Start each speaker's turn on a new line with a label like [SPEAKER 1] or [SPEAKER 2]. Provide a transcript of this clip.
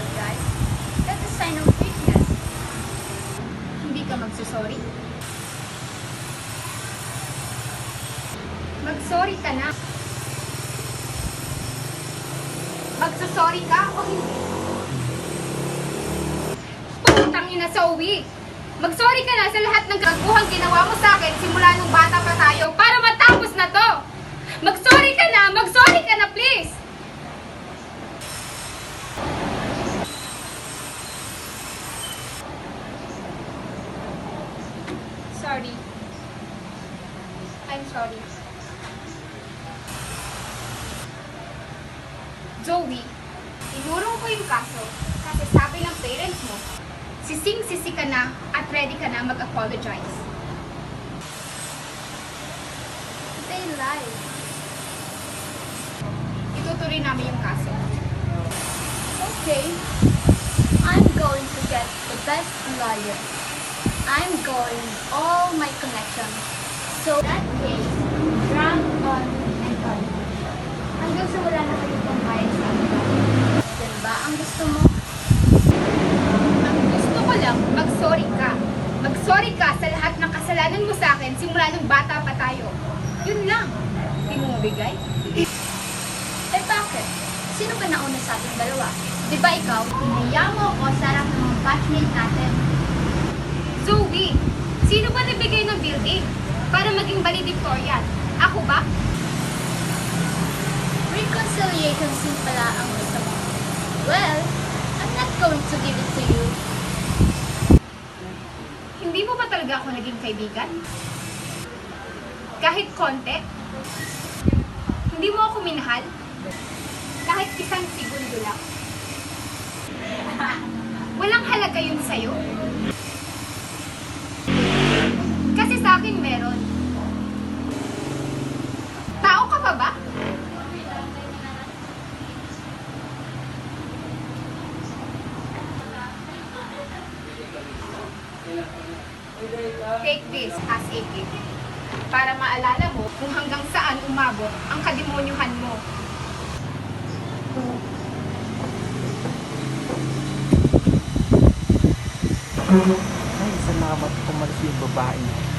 [SPEAKER 1] apologize. That's a sign of weakness.
[SPEAKER 2] Hindi ka magsusorry? Magsorry ka na. Magsusorry ka o hindi? Putang ina sa uwi. Magsorry ka na sa lahat ng kagaguhang ginawa mo sa akin simula nung bata pa tayo para matapos na to. Magsorry ka na! Magsorry ka na, please! Sorry. I'm sorry. Joey, inurong ko yung kaso kasi sabi ng parents mo, sising-sisi ka na at ready ka na mag-apologize.
[SPEAKER 1] They lied.
[SPEAKER 2] Itutuloy namin yung kaso.
[SPEAKER 1] Okay. I'm going to get the best lawyer. I'm going all my connections. So that case, drag on and on. Hanggang sa wala na kayo pambayad sa akin. Yan ba ang gusto mo?
[SPEAKER 2] Ang gusto ko lang, mag-sorry ka. Mag-sorry ka sa lahat ng kasalanan mo sa akin simula nung bata pa tayo. Yun lang. Hindi mo mabigay?
[SPEAKER 1] Eh bakit? Sino ba nauna sa ating dalawa? Di ba ikaw, hinaya mo ako sa harap ng mga batchmate natin?
[SPEAKER 2] Zoe, sino ba nabigay ng building para maging valedictorian? Ako ba?
[SPEAKER 1] Reconciliation sin pala ang gusto mo. Well, I'm not going to give it to you.
[SPEAKER 2] Hindi mo ba talaga ako naging kaibigan? Kahit konti? Hindi mo ako minahal? Kahit isang segundo lang? Walang halaga yun sa'yo? Kasi sa akin meron. Tao ka pa ba? Take this as a gift para maalala mo kung hanggang saan umabot ang kademonyuhan mo.
[SPEAKER 3] Ay, salamat umalis yung babae.